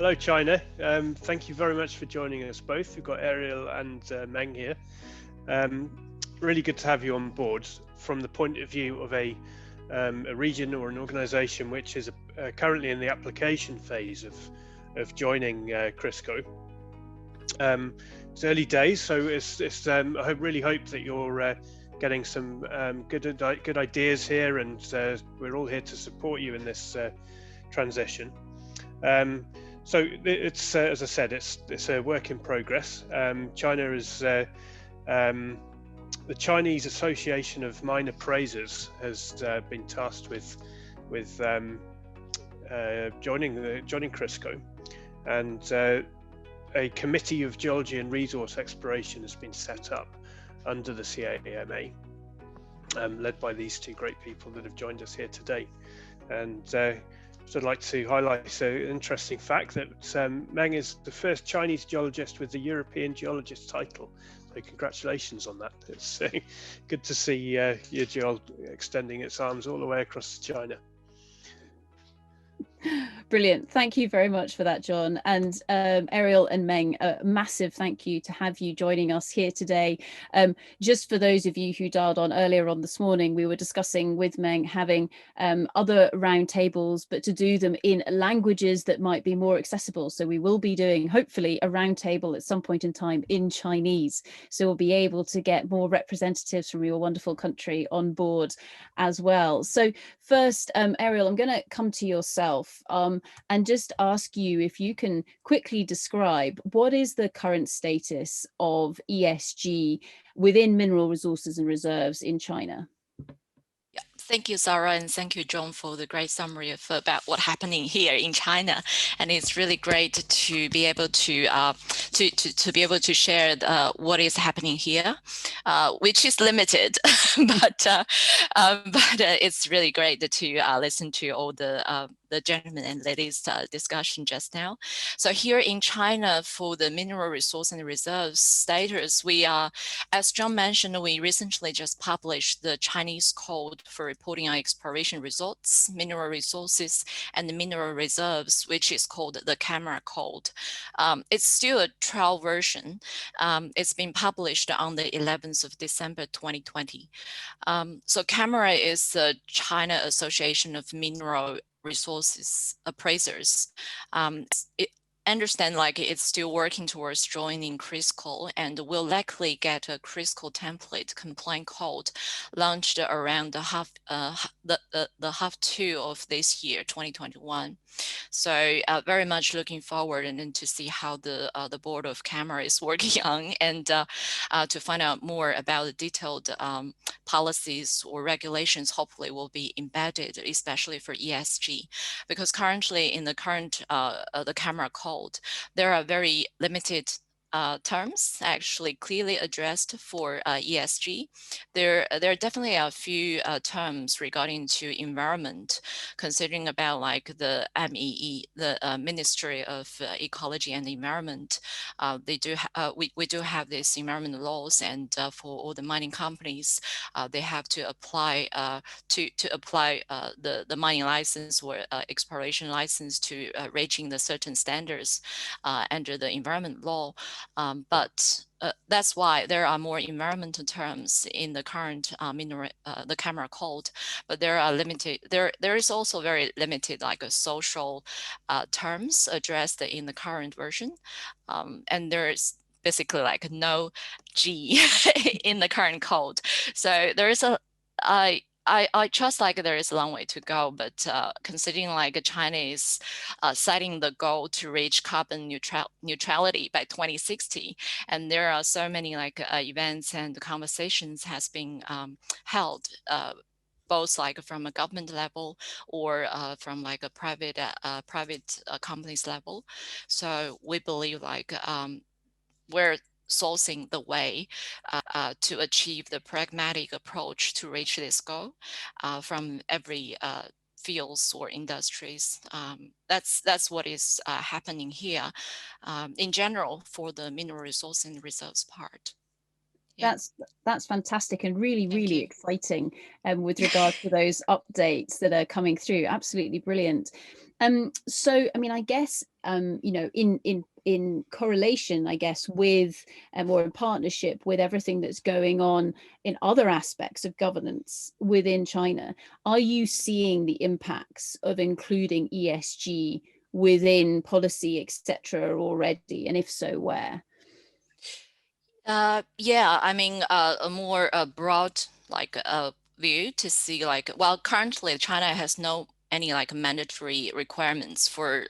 Hello, China. Thank you very much for joining us both. We've got Ariel and Meng here. Really good to have you on board from the point of view of a region or an organisation which is currently in the application phase of joining Crisco. It's early days, so I really hope that you're getting some good ideas here, and we're all here to support you in this transition. So it's as I said, it's a work in progress. China is the Chinese Association of Mine Appraisers has been tasked with joining Crisco, and a committee of geology and resource exploration has been set up under the CAMA, led by these two great people that have joined us here today. And so I'd like to highlight an interesting fact that Meng is the first Chinese geologist with the European geologist title. So congratulations on that. It's good to see your geo extending its arms all the way across China. Brilliant. Thank you very much for that, John. And Ariel and Meng, a massive thank you to have you joining us here today. Just for those of you who dialed on earlier on this morning, we were discussing with Meng having other roundtables, but to do them in languages that might be more accessible. So we will be doing, hopefully, a roundtable at some point in time in Chinese. So we'll be able to get more representatives from your wonderful country on board as well. So first, Ariel, I'm going to come to yourself. And just ask you if you can quickly describe what is the current status of ESG within mineral resources and reserves in China? Yeah, thank you, Sarah, and thank you, John, for the great summary about what's happening here in China. And it's really great to be able to be able to share what is happening here, which is limited, but it's really great to listen to all the gentlemen and ladies discussion just now. So here in China, for the mineral resource and reserves status, we are, as John mentioned, we recently just published the Chinese code for reporting on exploration results, mineral resources, and the mineral reserves, which is called the CAMERA code. It's still a trial version. It's been published on the 11th of December 2020. So CAMERA is the China Association of Mineral Resources Appraisers. Understand like it's still working towards joining Crisco, and will likely get a Crisco template compliant code launched around the half two of this year, 2021. So very much looking forward and then to see how the board of CAMERA is working on, and to find out more about the detailed policies or regulations hopefully will be embedded, especially for ESG, because currently in the current the CAMERA code, there are very limited terms actually clearly addressed for ESG. There are definitely a few terms regarding to environment, considering about like the MEE, the Ministry of Ecology and Environment. They do we do have these environmental laws, and for all the mining companies, they have to apply the mining license or exploration license to reaching the certain standards under the environment law. But that's why there are more environmental terms in the current the CAMERA code, but there are limited. There is also very limited like a social terms addressed in the current version, and there's basically like no G in the current code. So there is I trust like there is a long way to go, but considering like China is setting the goal to reach carbon neutrality by 2060, and there are so many like events and conversations has been held, both like from a government level or from like a private companies level. So we believe like we're sourcing the way to achieve the pragmatic approach to reach this goal from every fields or industries. That's what is happening here in general for the mineral resource and reserves part. Yeah. That's fantastic and really exciting with regard to those updates that are coming through. Absolutely brilliant. So, I mean, I guess, you know, in correlation, I guess, with or in partnership with everything that's going on in other aspects of governance within China, are you seeing the impacts of including ESG within policy, etc., already? And if so, where? Yeah, I mean, a more broad like view to see like, well, currently China has no any like mandatory requirements for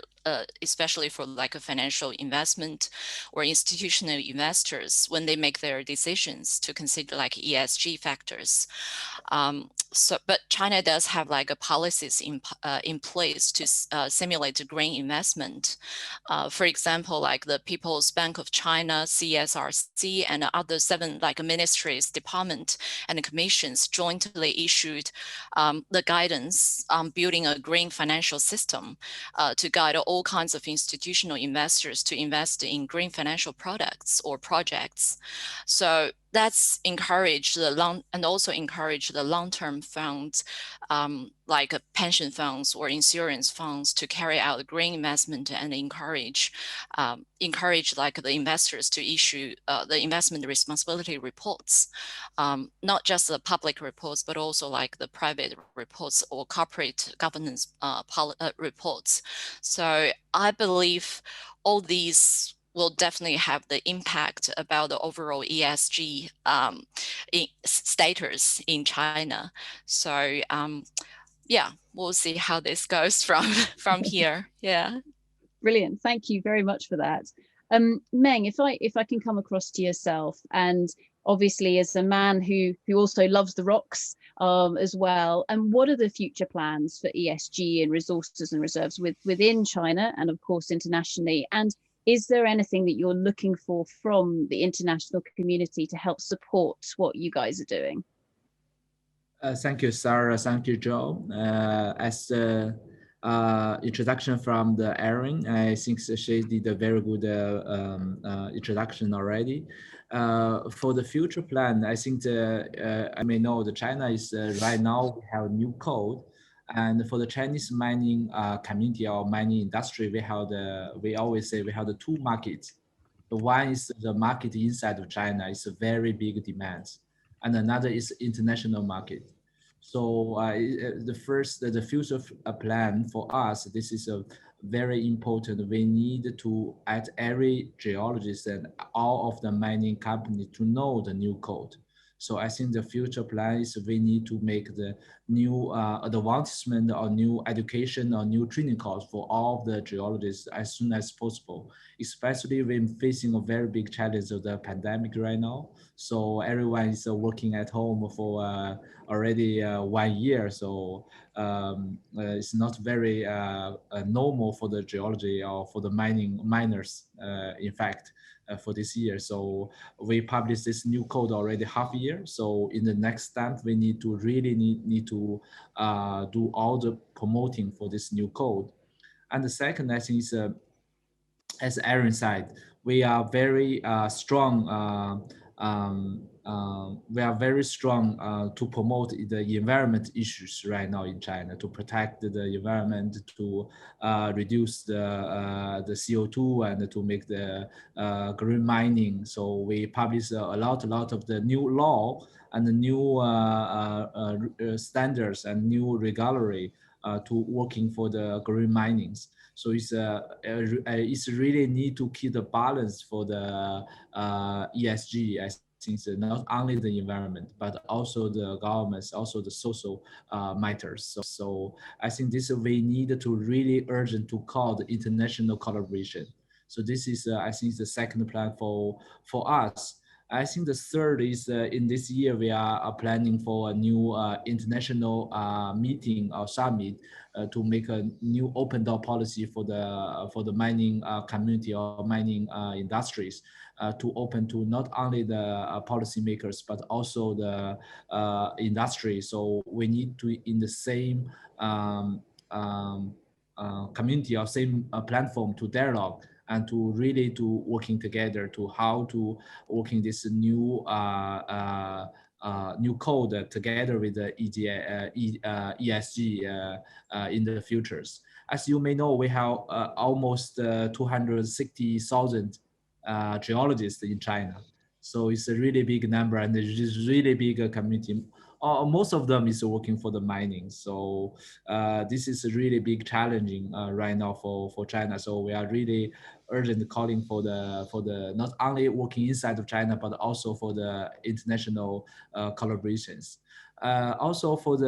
especially for like a financial investment or institutional investors when they make their decisions to consider like ESG factors. But China does have like a policies in place to simulate green investment. For example, like the People's Bank of China, CSRC, and other 7 like ministries, department, and commissions jointly issued the guidance on building a green financial system to guide all kinds of institutional investors to invest in green financial products or projects. So that's encourage the long-term funds, like pension funds or insurance funds, to carry out green investment and encourage like the investors to issue the investment responsibility reports, not just the public reports, but also like the private reports or corporate governance reports. So I believe all these will definitely have the impact about the overall ESG status in China. So yeah, we'll see how this goes from here. Yeah. Brilliant. Thank you very much for that. Meng, if I can come across to yourself, and obviously as a man who also loves the rocks as well, and what are the future plans for ESG and resources and reserves within China and of course internationally? And is there anything that you're looking for from the international community to help support what you guys are doing? Thank you, Sarah. Thank you, Joe. As the introduction from the Ariel, I think she did a very good introduction already. For the future plan, I think I may know the China is right now we have new code, and for the Chinese mining community or mining industry, we always say we have the 2 markets. The one is the market inside of China is a very big demand, and another is international market. So the future plan for us, this is a very important. We need to, at every geologist and all of the mining company to know the new code. So I think the future plan is we need to make the new advancement or new education or new training course for all of the geologists as soon as possible, especially when facing a very big challenge of the pandemic right now. So everyone is working at home for already 1 year. So it's not very normal for the geology or for the miners, in fact, for this year. So we published this new code already half a year. So in the next step, we need to really need to do all the promoting for this new code. And the second, I think, is as Aaron said, we are very strong. We are very strong to promote the environment issues right now in China, to protect the environment, to reduce the CO2 and to make the green mining. So we publish a lot of the new law and the new standards and new regulatory to working for the green minings. So it's really need to keep the balance for the ESG. I think not only the environment, but also the governments, also the social matters. So I think this we need to really urgent to call the international collaboration. So this is I think the second plan for us. I think the third is in this year we are planning for a new international meeting or summit to make a new open door policy for the mining community or mining industries to open to not only the policymakers but also the industry. So we need to in the same community or same platform to dialogue and to really to working together to how to working this new new code together with the ESG in the futures. As you may know, we have almost 260,000 geologists in China. So it's a really big number, and it's really big community. Most of them is working for the mining. So this is a really big challenging right now for China. So we are really urgent calling for the not only working inside of China, but also for the international collaborations. Also for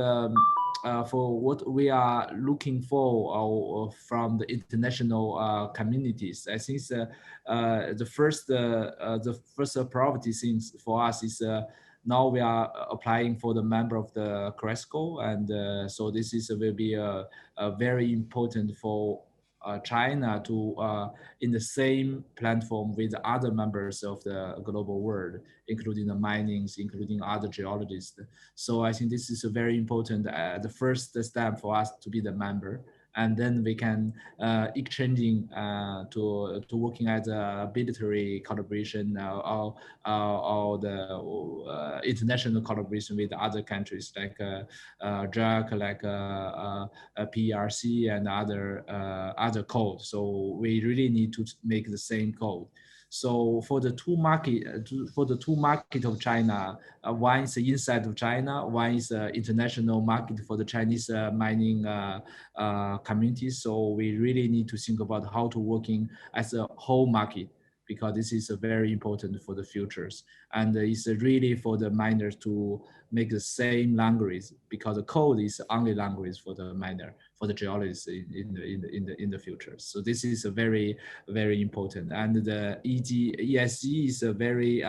what we are looking for from the international communities, I think the first priority things for us is now we are applying for the member of the CRESCO, and so this will be a very important for China to in the same platform with other members of the global world, including the minings, including other geologists. So I think this is a very important, the first step for us to be the member. And then we can exchanging to working as a bilateral collaboration or the international collaboration with other countries like JAC, like PRC and other code. So we really need to make the same code. So for the two market of China, one is inside of China, one is international market for the Chinese mining community. So we really need to think about how to working as a whole market, because this is very important for the futures. And it's really for the miners to make the same language, because the code is the only language for the miner, for the geologists in the future. So this is a very, very important. And the ESG is a very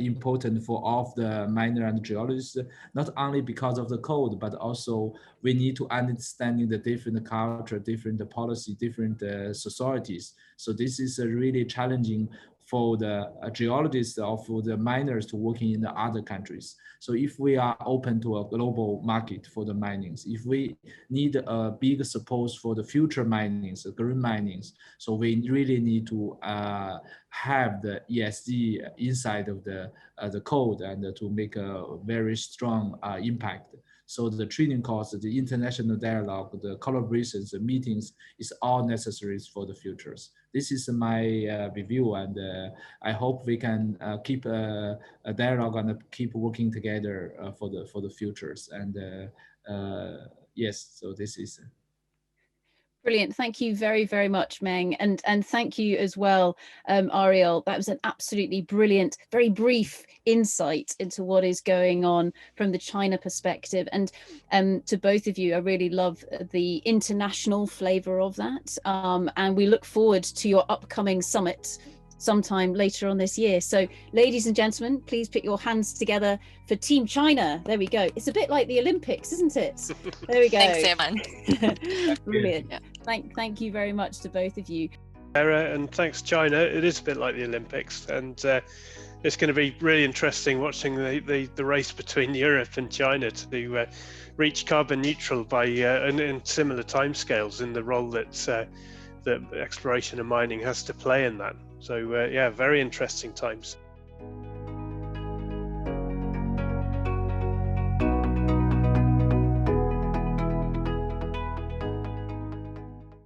important for all of the miner and geologists, not only because of the code, but also we need to understanding the different culture, different policy, different societies. So this is a really challenging for the geologists or for the miners to working in the other countries. So if we are open to a global market for the minings, if we need a big support for the future minings, green minings, so we really need to have the ESG inside of the code and to make a very strong impact. So the training course, the international dialogue, the collaborations, the meetings is all necessary for the futures. This is my review, and I hope we can keep a dialogue and keep working together for the futures. And yes, so this is. Brilliant. Thank you very, very much, Meng. And thank you as well, Ariel. That was an absolutely brilliant, very brief insight into what is going on from the China perspective. And to both of you, I really love the international flavor of that. And we look forward to your upcoming summit sometime later on this year. So ladies and gentlemen, please put your hands together for Team China. There we go. It's a bit like the Olympics, isn't it? There we go. Thanks, Evan. Brilliant. Yeah. Thank you very much to both of you. And thanks, China. It is a bit like the Olympics, and it's going to be really interesting watching the race between Europe and China to reach carbon neutral by in similar timescales in the role that exploration and mining has to play in that. So yeah, very interesting times.